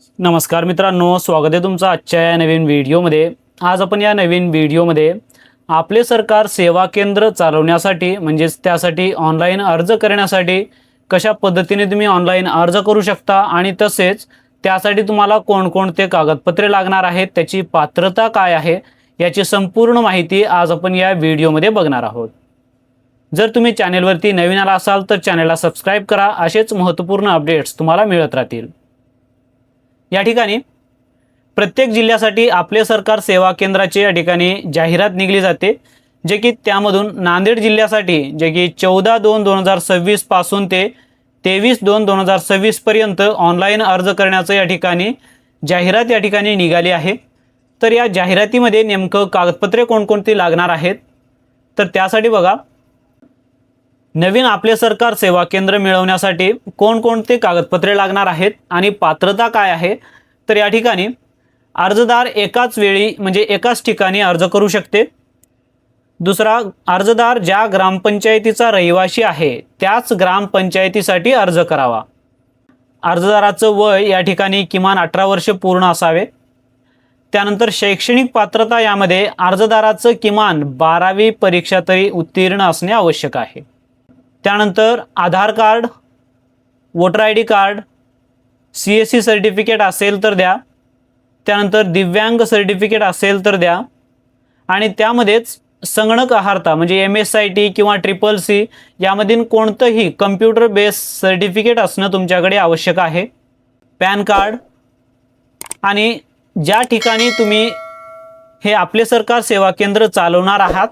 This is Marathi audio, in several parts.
नमस्कार मित्रांनो, स्वागत आहे तुमचं आजच्या या नवीन व्हिडिओमध्ये। आज आपण या नवीन व्हिडिओमध्ये आपले सरकार सेवा केंद्र चालवण्यासाठी म्हणजेच त्यासाठी ऑनलाईन अर्ज करण्यासाठी कशा पद्धतीने तुम्ही ऑनलाईन अर्ज करू शकता आणि तसेच त्यासाठी तुम्हाला कोणकोणते कागदपत्रे लागणार आहेत, त्याची पात्रता काय आहे याची संपूर्ण माहिती आज आपण या व्हिडिओमध्ये बघणार आहोत। जर तुम्ही चॅनलवरती नवीन आला असाल तर चॅनलला सबस्क्राइब करा, असेच महत्त्वपूर्ण अपडेट्स तुम्हाला मिळत राहतील। या ठिकाणी प्रत्येक जिल्ह्यासाठी आपले सरकार सेवा केंद्राची या ठिकाणी जाहिरात निघली जाते, जे की त्यामधून नांदेड जिल्ह्यासाठी जे की 14/2/2026 पासून ते 23/2/2026 पर्यंत ऑनलाईन अर्ज करण्याचं या ठिकाणी जाहिरात या ठिकाणी निघाली आहे। तर या जाहिरातीमध्ये नेमकं कागदपत्रे कोणकोणती लागणार आहेत, तर त्यासाठी बघा, नवीन आपले सरकार सेवा केंद्र मिळवण्यासाठी कोणकोणते कागदपत्रे लागणार आहेत आणि पात्रता काय आहे। तर या ठिकाणी अर्जदार एकाच वेळी म्हणजे एकाच ठिकाणी अर्ज करू शकते। दुसरा, अर्जदार ज्या ग्रामपंचायतीचा रहिवासी आहे त्याच ग्रामपंचायतीसाठी अर्ज करावा। अर्जदाराचं वय या ठिकाणी किमान 18 वर्ष पूर्ण असावे। त्यानंतर शैक्षणिक पात्रता, यामध्ये अर्जदाराचं किमान 12वी परीक्षा तरी उत्तीर्ण असणे आवश्यक आहे। त्यानंतर Aadhaar card, voter ID card, CSC certificate असेल तर द्या। त्यानंतर दिव्यांग सर्टिफिकेट असेल तर द्या आणि त्यामध्येच संगणक अर्हता म्हणजे MSIT किंवा CCC यामधील कोणतंही कम्प्युटर बेस सर्टिफिकेट असणं तुमच्याकडे आवश्यक आहे। पॅन कार्ड आणि ज्या ठिकाणी तुम्ही हे आपले सरकार सेवा केंद्र चालवणार आहात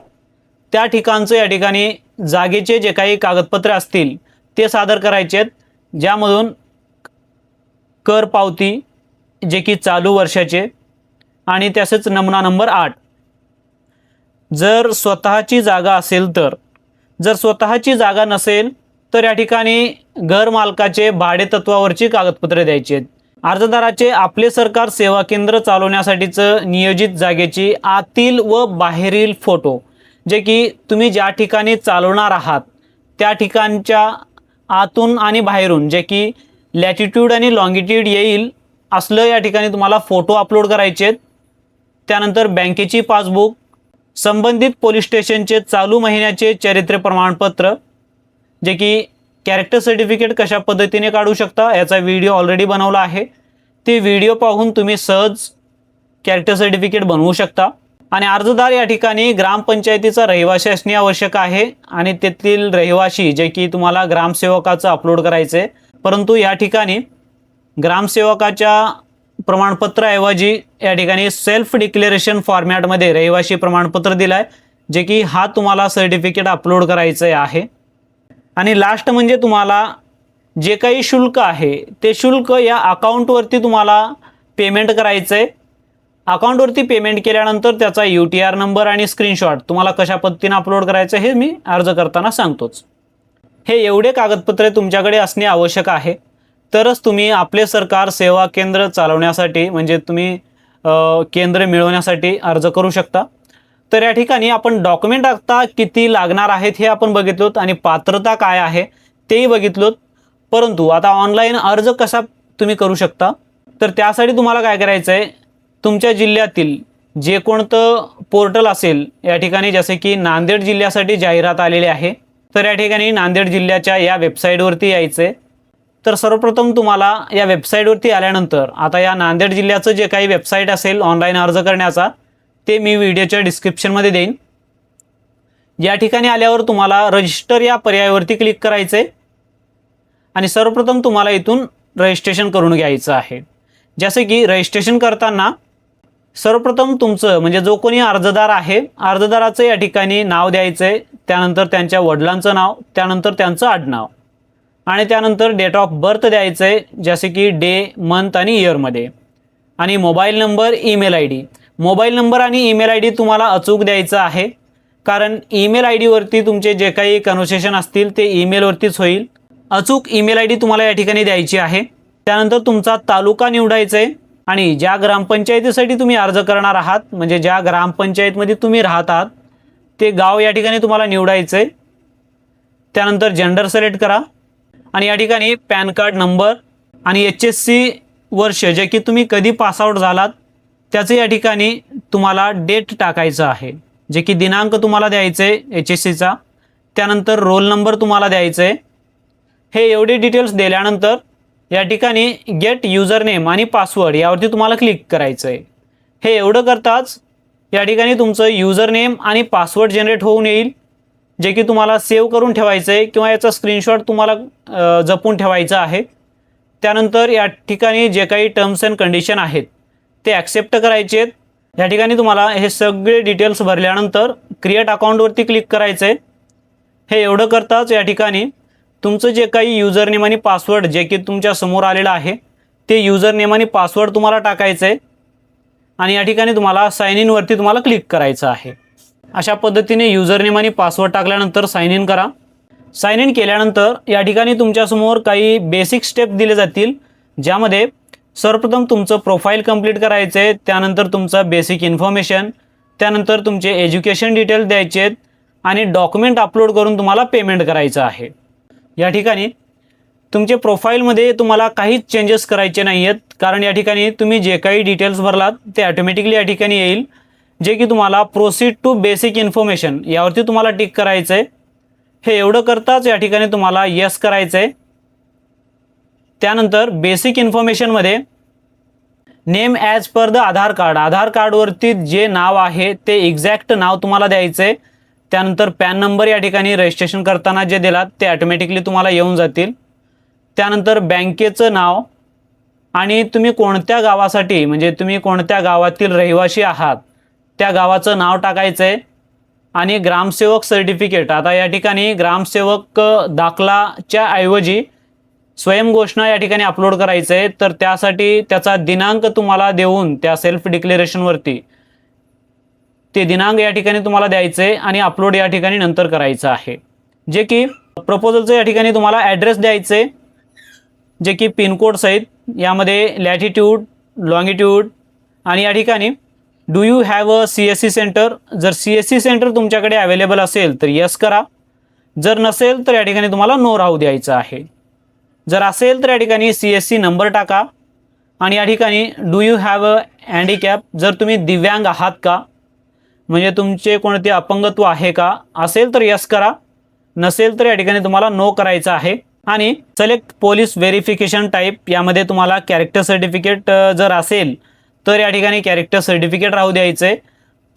त्या ठिकाणचं या ठिकाणी जागेचे जे काही कागदपत्रे असतील ते सादर करायचे आहेत, ज्यामधून कर पावती जे की चालू वर्षाचे आणि तसेच नमुना नंबर 8। जर स्वतःची जागा असेल तर, जर स्वतःची जागा नसेल तर या ठिकाणी घर मालकाचे भाडे तत्वावरची कागदपत्रे द्यायची आहेत। अर्जदाराचे आपले सरकार सेवा केंद्र चालवण्यासाठीचं नियोजित जागेची आतील व बाहेरील फोटो, जे की तुम्ही ज्या ठिकाणी चालवणार आहात त्या ठिकाणच्या आतून आणि बाहेरून जे की लॅटिट्यूड आणि लॉंगिट्यूड येईल असलं या ठिकाणी तुम्हाला फोटो अपलोड करायचे आहेत। त्यानंतर बँकेची पासबुक, संबंधित पोलीस स्टेशनचे चालू महिन्याचे चारित्र्य प्रमाणपत्र, जे की कॅरेक्टर सर्टिफिकेट कशा पद्धतीने काढू शकता याचा व्हिडिओ ऑलरेडी बनवला आहे, ते व्हिडिओ पाहून तुम्ही सहज कॅरेक्टर सर्टिफिकेट बनवू शकता। आणि अर्जदार या ठिकाणी ग्रामपंचायतीचा रहिवासी असणे आवश्यक आहे आणि तेथील रहिवासी जे की तुम्हाला ग्रामसेवकाचं अपलोड करायचं आहे, परंतु या ठिकाणी ग्रामसेवकाच्या प्रमाणपत्राऐवजी या ठिकाणी सेल्फ डिक्लेरेशन फॉर्मॅटमध्ये रहिवासी प्रमाणपत्र दिलं आहे, जे की हा तुम्हाला सर्टिफिकेट अपलोड करायचं आहे। आणि लास्ट म्हणजे तुम्हाला जे काही शुल्क आहे ते शुल्क या अकाउंटवरती तुम्हाला पेमेंट करायचं आहे। अकाउंटवरती पेमेंट केल्यानंतर त्याचा UTR नंबर आणि स्क्रीनशॉट तुम्हाला कशा पद्धतीने अपलोड करायचं हे मी अर्ज करताना सांगतोच। हे एवढे कागदपत्रे तुमच्याकडे असणे आवश्यक आहे, तरच तुम्ही आपले सरकार सेवा केंद्र चालवण्यासाठी म्हणजे तुम्ही केंद्र मिळवण्यासाठी अर्ज करू शकता। तर या ठिकाणी आपण डॉक्युमेंट आता किती लागणार आहेत हे आपण बघितलोत आणि पात्रता काय आहे तेही बघितलोत। परंतु आता ऑनलाईन अर्ज कसा तुम्ही करू शकता, तर त्यासाठी तुम्हाला काय करायचं आहे, तुमच्या जिल्ह्यातील जे कोणतं पोर्टल असेल, या ठिकाणी जसे की नांदेड जिल्ह्यासाठी जाहिरात आलेली आहे, तर या ठिकाणी नांदेड जिल्ह्याच्या या वेबसाईटवरती यायचं आहे। तर सर्वप्रथम तुम्हाला या वेबसाईटवरती आल्यानंतर आता या नांदेड जिल्ह्याचं जे काही वेबसाईट असेल ऑनलाईन अर्ज करण्याचा ते मी व्हिडिओच्या डिस्क्रिप्शनमध्ये देईन। या ठिकाणी आल्यावर तुम्हाला रजिस्टर या पर्यायावरती क्लिक करायचं आहे आणि सर्वप्रथम तुम्हाला इथून रजिस्ट्रेशन करून घ्यायचं आहे। जसे की रजिस्ट्रेशन करताना सर्वप्रथम तुमचं म्हणजे जो कोणी अर्जदार आहे अर्जदाराचं या ठिकाणी नाव द्यायचं आहे, त्यानंतर त्यांच्या वडिलांचं नाव, त्यानंतर त्यांचं आडनाव आणि त्यानंतर डेट ऑफ बर्थ द्यायचं आहे, जसे की डे, मंथ आणि इयरमध्ये, आणि mobile number, email ID। Mobile number आणि ईमेल ID तुम्हाला अचूक द्यायचं आहे, कारण ईमेल ID वरती तुमचे जे काही कन्व्हर्सेशन असतील ते ईमेलवरतीच होईल। अचूक ईमेल ID तुम्हाला या ठिकाणी द्यायची आहे। त्यानंतर तुमचा तालुका निवडायचा आहे आणि ज्या ग्रामपंचायतीसाठी तुम्ही अर्ज करणार आहात म्हणजे ज्या ग्रामपंचायतमध्ये तुम्ही राहत आहात ते गाव या ठिकाणी तुम्हाला निवडायचं आहे। त्यानंतर जेंडर सिलेक्ट करा आणि या ठिकाणी पॅन कार्ड नंबर आणि HSC वर्ष जे की तुम्ही कधी पासआउट झालात त्याचे या ठिकाणी तुम्हाला डेट टाकायचं आहे, जे की दिनांक तुम्हाला द्यायचं आहे HSCचा, त्यानंतर रोल नंबर तुम्हाला द्यायचं आहे। हे एवढे डिटेल्स दिल्यानंतर या ठिकाणी गेट युजर नेम आणि पासवर्ड यावरती तुम्हाला क्लिक करायचं आहे। हे एवढं करताच या ठिकाणी तुमचं युजर नेम पासवर्ड जनरेट होऊन येईल, जे की तुम्हाला सेव्ह करून ठेवायचं आहे किंवा याचा स्क्रीनशॉट तुम्हाला जपून ठेवायचा आहे। त्यानंतर या ठिकाणी जे काही टर्म्स अँड कंडिशन आहेत ते ॲक्सेप्ट करायचे आहेत। या ठिकाणी तुम्हाला हे सगळे डिटेल्स भरल्यानंतर क्रिएट अकाउंटवरती क्लिक करायचं आहे। हे एवढं करताच या ठिकाणी तुमचं जे काही युजर नेम आणि पासवर्ड जे की तुमच्या समोर आलेलं आहे ते युजर नेम आणि पासवर्ड तुम्हाला टाकायचं आहे आणि या ठिकाणी तुम्हाला साइन इन वरती तुम्हाला क्लिक करायचं आहे। अशा पद्धतीने युजर नेम आणि पासवर्ड टाकल्यानंतर साइन इन करा। साइन इन केल्यानंतर या ठिकाणी तुमच्यासमोर काही बेसिक स्टेप दिले जातील, ज्यामध्ये सर्वप्रथम तुमचं प्रोफाईल कंप्लीट करायचं आहे, त्यानंतर तुमचं बेसिक इन्फॉर्मेशन, त्यानंतर तुमचे एज्युकेशन डिटेल्स द्यायचे आहेत आणि डॉक्युमेंट अपलोड करून तुम्हाला पेमेंट करायचं आहे। या ठिकाणी तुमचे प्रोफाईलमध्ये तुम्हाला काहीच चेंजेस करायचे नाही आहेत, कारण या ठिकाणी तुम्ही जे काही डिटेल्स भरलात ते ऑटोमॅटिकली या ठिकाणी येईल, जे की तुम्हाला प्रोसीड टू बेसिक इन्फॉर्मेशन यावरती तुम्हाला टिक करायचं आहे। हे एवढं करताच या ठिकाणी तुम्हाला येस करायचं आहे। त्यानंतर बेसिक इन्फॉर्मेशनमध्ये name as per the Aadhaar कार्डवरती जे नाव आहे ते एक्झॅक्ट नाव तुम्हाला द्यायचं आहे। त्यानंतर पॅन नंबर या ठिकाणी रजिस्ट्रेशन करताना जे दिलात ते ऑटोमॅटिकली तुम्हाला येऊन जातील। त्यानंतर बँकेचं नाव आणि तुम्ही कोणत्या गावासाठी म्हणजे तुम्ही कोणत्या गावातील रहिवासी आहात त्या गावाचं नाव टाकायचं आहे आणि ग्रामसेवक सर्टिफिकेट, आता या ठिकाणी ग्रामसेवक दाखलाच्या ऐवजी स्वयंघोषणा या ठिकाणी अपलोड करायचं आहे, तर त्यासाठी त्याचा दिनांक तुम्हाला देऊन त्या सेल्फ डिक्लेरेशनवरती ते दिनांक या ठिकाणी तुम्हाला द्यायचं आहे आणि अपलोड या ठिकाणी नंतर करायचं आहे। जे की प्रपोजलचं या ठिकाणी तुम्हाला ॲड्रेस द्यायचं आहे, जे की पिनकोड सहित, यामध्ये लॅटिट्यूड, लॉंगिट्यूड आणि या ठिकाणी do you have a CSC centre, जर CSC सेंटर तुमच्याकडे अवेलेबल असेल तर येस करा, जर नसेल तर या ठिकाणी तुम्हाला नो राहू द्यायचं आहे। जर असेल तर या ठिकाणी CSC नंबर टाका आणि या ठिकाणी do you have a handicap, जर तुम्ही दिव्यांग आहात का, म्हणजे तुमचे कोणते अपंगत्व आहे का, असेल तर यस करा, नसेल तर या ठिकाणी तुम्हाला नो करायचं आहे। आणि सिलेक्ट पोलीस व्हेरिफिकेशन टाईप, यामध्ये तुम्हाला कॅरेक्टर सर्टिफिकेट जर असेल तर या ठिकाणी कॅरेक्टर सर्टिफिकेट राहू द्यायचं आहे,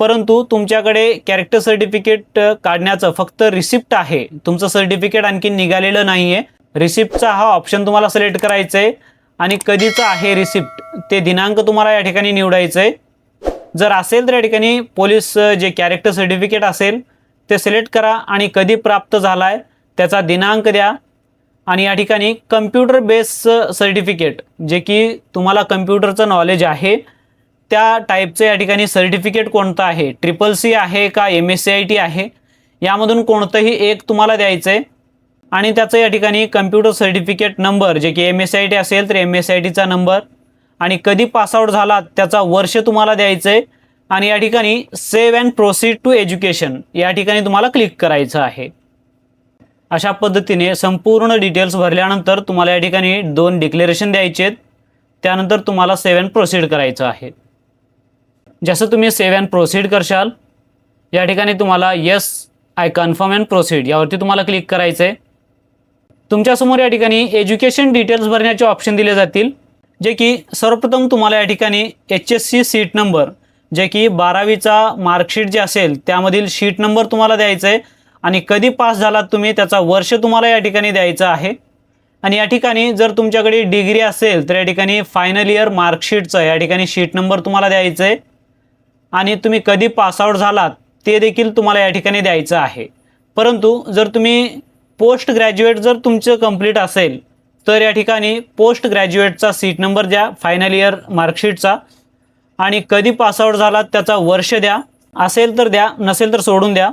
परंतु तुमच्याकडे कॅरेक्टर सर्टिफिकेट काढण्याचं फक्त रिसिप्ट आहे, तुमचं सर्टिफिकेट आणखी निघालेलं नाही आहे। रिसिप्टचा हा ऑप्शन तुम्हाला सिलेक्ट करायचं आहे आणि कधीचा आहे रिसिप्ट ते दिनांक तुम्हाला या ठिकाणी निवडायचं आहे। जर असेल तर या ठिकाणी पोलीस जे कॅरेक्टर सर्टिफिकेट असेल ते सिलेक्ट करा आणि कधी प्राप्त झाला आहे त्याचा दिनांक द्या आणि या ठिकाणी कम्प्युटर बेस सर्टिफिकेट, जे की तुम्हाला कम्प्युटरचं नॉलेज आहे त्या टाईपचं या ठिकाणी सर्टिफिकेट कोणतं आहे, CCC आहे का MSCIT आहे, यामधून कोणतंही एक तुम्हाला द्यायचं आहे आणि त्याचं या ठिकाणी कम्प्युटर सर्टिफिकेट नंबर, जे की MSCIT असेल तर MSCITचा नंबर आणि कधी पासआउट झाला त्याचा वर्ष तुम्हाला द्यायचं आहे आणि या ठिकाणी save and proceed to education या ठिकाणी तुम्हाला क्लिक करायचं आहे। अशा पद्धतीने संपूर्ण डिटेल्स भरल्यानंतर तुम्हाला या ठिकाणी 2 डिक्लेरेशन द्यायचे आहेत, त्यानंतर तुम्हाला सेव्ह अँड प्रोसीड करायचं आहे। जसं तुम्ही सेव्ह अँड प्रोसीड करशाल या ठिकाणी तुम्हाला yes I confirm and proceed यावरती तुम्हाला क्लिक करायचं आहे। तुमच्यासमोर या ठिकाणी एज्युकेशन डिटेल्स भरण्याचे ऑप्शन दिले जातील, जे की सर्वप्रथम तुम्हाला या ठिकाणी HSC सीट नंबर, जे की 12वीचा मार्कशीट जे असेल त्यामधील शीट नंबर तुम्हाला द्यायचा आहे आणि कधी पास झालात तुम्ही त्याचा वर्ष तुम्हाला या ठिकाणी द्यायचं आहे आणि या ठिकाणी जर तुमच्याकडे डिग्री असेल तर या ठिकाणी फायनल इयर मार्कशीटचं या ठिकाणी शीट नंबर तुम्हाला द्यायचं आहे आणि तुम्ही कधी पासआउट झालात ते देखील तुम्हाला या ठिकाणी द्यायचं आहे। परंतु जर तुम्ही पोस्ट ग्रॅज्युएट जर तुमचं कंप्लीट असेल तर या ठिकाणी पोस्ट ग्रॅज्युएटचा सीट नंबर द्या, फायनल इयर मार्कशीटचा, आणि कधी पासआउट झालात त्याचा वर्ष द्या, असेल तर द्या, नसेल तर सोडून द्या।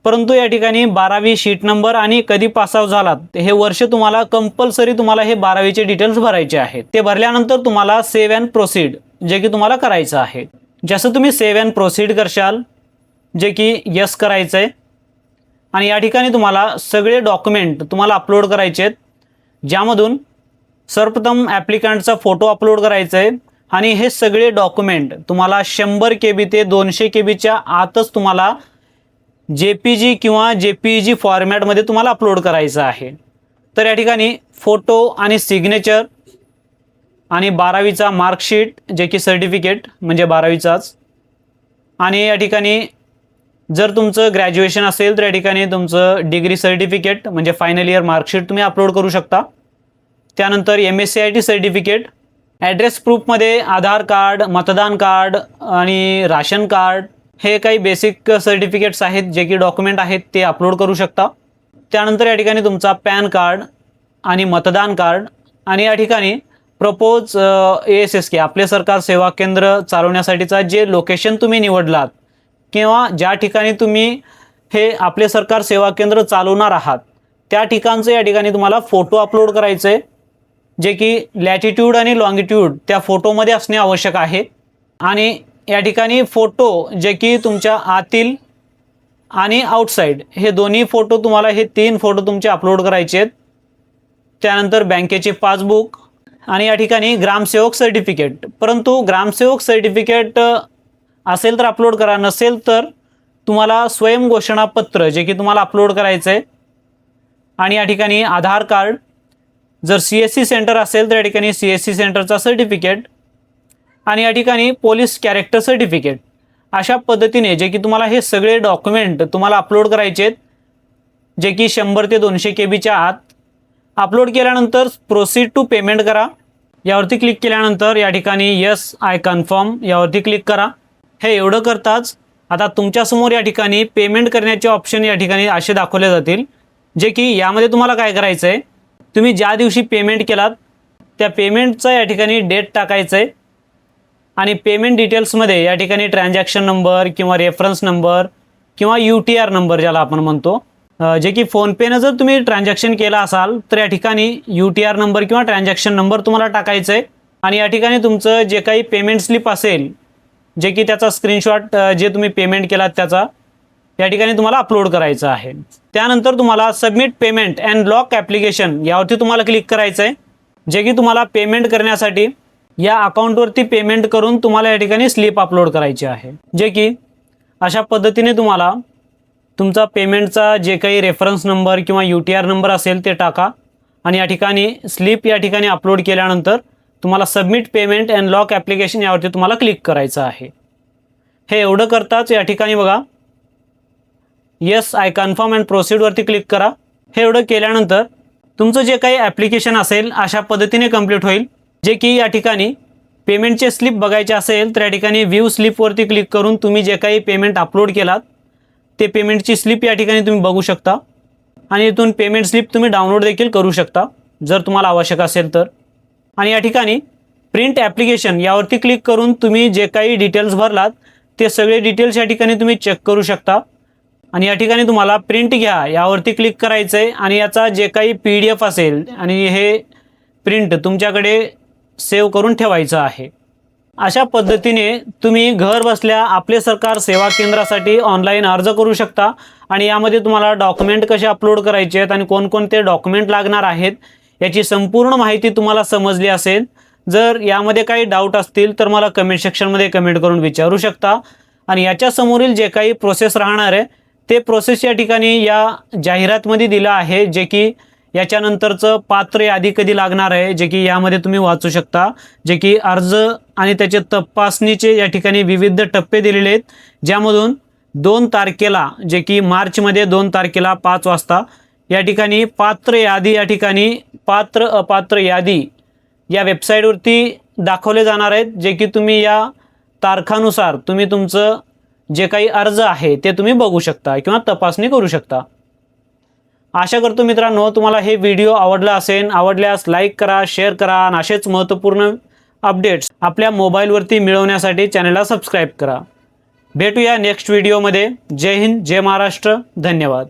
परंतु या ठिकाणी 12वी शीट नंबर आणि कधी पासआउट झालात हे वर्ष तुम्हाला कंपल्सरी तुम्हाला हे 12वीचे डिटेल्स भरायचे आहेत। ते भरल्यानंतर तुम्हाला सेव्ह अँड प्रोसीड जे की तुम्हाला करायचं आहे। जसं तुम्ही सेव्ह अँड प्रोसीड करशाल, जे की यस करायचं आहे आणि या ठिकाणी तुम्हाला सगळे डॉक्युमेंट तुम्हाला अपलोड करायचे आहेत, ज्यामधून सर्वप्रथम ॲप्लिकंटचा फोटो अपलोड करायचा आहे आणि हे सगळे डॉक्युमेंट तुम्हाला 100 KB ते 200 KBच्या आतच तुम्हाला JPG किंवा JPEG फॉर्मॅटमध्ये तुम्हाला अपलोड करायचं आहे। तर या ठिकाणी फोटो आणि सिग्नेचर आणि 12वीचा मार्कशीट जे की सर्टिफिकेट म्हणजे 12वीचाच, आणि या ठिकाणी जर तुमचं ग्रॅज्युएशन असेल तर या ठिकाणी तुमचं डिग्री सर्टिफिकेट म्हणजे फायनल इयर मार्कशीट तुम्ही अपलोड करू शकता। त्यानंतर MSCIT सर्टिफिकेट, ॲड्रेस प्रूफमध्ये आधार कार्ड, मतदान कार्ड आणि राशन कार्ड हे काही बेसिक सर्टिफिकेट्स आहेत जे की डॉक्युमेंट आहेत ते अपलोड करू शकता। त्यानंतर या ठिकाणी तुमचा पॅन कार्ड आणि मतदान कार्ड, आणि या ठिकाणी प्रपोज ASSK आपले सरकार सेवा केंद्र चालवण्यासाठीचा जे लोकेशन तुम्ही निवडलात किंवा ज्या ठिकाणी तुम्ही हे आपले सरकार सेवा केंद्र चालवणार आहात त्या ठिकाणचं या ठिकाणी तुम्हाला फोटो अपलोड करायचे आहे, जे की लॅटिट्यूड आणि लॉंगिट्यूड त्या फोटोमध्ये असणे आवश्यक आहे। आणि या ठिकाणी फोटो जे की तुमच्या आतील आणि आउटसाइड हे दोन्ही फोटो तुम्हाला हे 3 फोटो तुमचे अपलोड करायचे आहेत। त्यानंतर बँकेचे पासबुक आणि या ठिकाणी ग्रामसेवक सर्टिफिकेट, परंतु ग्रामसेवक सर्टिफिकेट असेल तर अपलोड करा, नसेल तर तुम्हाला स्वयंघोषणापत्र जे की तुम्हाला अपलोड करायचं आहे। आणि या ठिकाणी आधार कार्ड, जर CSC सेंटर असेल तर या ठिकाणी CSC सेंटरचा सर्टिफिकेट, आणि या ठिकाणी पोलीस कॅरेक्टर सर्टिफिकेट। अशा पद्धतीने जे की तुम्हाला हे सगळे डॉक्युमेंट तुम्हाला अपलोड करायचे आहेत, जे की 100 ते 200 KBच्या आत। अपलोड केल्यानंतर प्रोसीड टू पेमेंट करा, यावरती क्लिक केल्यानंतर या ठिकाणी यस आय कन्फर्म यावरती क्लिक करा। हे एवढं करताच आता तुमच्यासमोर या ठिकाणी पेमेंट करण्याचे ऑप्शन या ठिकाणी असे दाखवले जातील, जे की यामध्ये तुम्हाला काय करायचं आहे, तुम्ही ज्या दिवशी पेमेंट केलात त्या पेमेंटचा या ठिकाणी डेट टाकायचं आहे, आणि पेमेंट डिटेल्समध्ये या ठिकाणी ट्रान्झॅक्शन नंबर किंवा रेफरन्स नंबर किंवा UTR नंबर ज्याला आपण म्हणतो, जे की फोनपेनं जर तुम्ही ट्रान्झॅक्शन केलं असाल तर या ठिकाणी UTR नंबर किंवा ट्रान्झॅक्शन नंबर तुम्हाला टाकायचं आहे। आणि या ठिकाणी तुमचं जे काही पेमेंट स्लिप असेल जे की त्याचा स्क्रीनशॉट जे तुम्ही पेमेंट केलात त्याचा या ठिकाणी तुम्हाला अपलोड करायचं आहे। त्यानंतर तुम्हाला submit payment and lock application यावरती तुम्हाला क्लिक करायचं आहे, जे की तुम्हाला पेमेंट करण्यासाठी या अकाउंटवरती पेमेंट करून तुम्हाला या ठिकाणी स्लिप अपलोड करायची आहे, जे की अशा पद्धतीने तुम्हाला तुमचा पेमेंटचा जे काही रेफरन्स नंबर किंवा UTR नंबर असेल ते टाका, आणि या ठिकाणी स्लिप या ठिकाणी अपलोड केल्यानंतर तुम्हाला submit payment and lock application यावरती तुम्हाला क्लिक करायचं आहे। हे एवढं करताच या ठिकाणी बघा येस आय कन्फर्म अँड प्रोसीडवरती क्लिक करा। हे एवढं केल्यानंतर तुमचं जे काही ॲप्लिकेशन असेल अशा पद्धतीने कंप्लीट होईल, जे की या ठिकाणी पेमेंटचे स्लिप बघायचे असेल तर या ठिकाणी व्ह्यू स्लिपवरती क्लिक करून तुम्ही जे काही पेमेंट अपलोड केलात ते पेमेंटची स्लिप या ठिकाणी तुम्ही बघू शकता, आणि इथून पेमेंट स्लिप तुम्ही डाउनलोड देखील करू शकता जर तुम्हाला आवश्यक असेल तर। आणि या ठिकाणी प्रिंट ॲप्लिकेशन यावरती क्लिक करून तुम्ही जे काही डिटेल्स भरलात ते सगळे डिटेल्स या ठिकाणी तुम्ही चेक करू शकता, आणि या ठिकाणी तुम्हाला प्रिंट घ्या यावरती क्लिक करायचं आहे, आणि याचा जे काही PDF असेल आणि हे प्रिंट तुमच्याकडे सेव्ह करून ठेवायचं आहे। अशा पद्धतीने तुम्ही घर बसल्या आपले सरकार सेवा केंद्रासाठी ऑनलाईन अर्ज करू शकता, आणि यामध्ये तुम्हाला डॉक्युमेंट कसे अपलोड करायचे आहेत आणि कोणकोणते डॉक्युमेंट लागणार आहेत याची संपूर्ण माहिती तुम्हाला समजली असेल। जर यामध्ये काही डाऊट असतील तर मला कमेंट सेक्शनमध्ये कमेंट करून विचारू शकता, आणि याच्या समोरील जे काही प्रोसेस राहणार आहे ते प्रोसेस या ठिकाणी या जाहिरातमध्ये दिलं आहे, जे की याच्यानंतरचं पात्र यादी कधी लागणार आहे जे की यामध्ये तुम्ही वाचू शकता, जे की अर्ज आणि त्याचे तपासणीचे या ठिकाणी विविध टप्पे दिलेले आहेत, ज्यामधून 2 तारखेला जे की मार्चमध्ये 2 तारखेला 5 वाजता या ठिकाणी पात्र यादी या ठिकाणी पात्र अपात्र यादी या वेबसाईटवरती दाखवले जाणार आहेत, जे की तुम्ही या तारखानुसार तुम्ही तुमचं जे काही अर्ज आहे ते तुम्ही बघू शकता किंवा तपासणी करू शकता। आशा करतो मित्रांनो तुम्हाला हे व्हिडिओ आवडला असेल, आवडल्यास लाईक करा, शेअर करा, आणि असेच महत्त्वपूर्ण अपडेट्स आपल्या मोबाईलवरती मिळवण्यासाठी चॅनलला सबस्क्राईब करा। भेटूया नेक्स्ट व्हिडिओमध्ये। जय हिंद, जय महाराष्ट्र, धन्यवाद।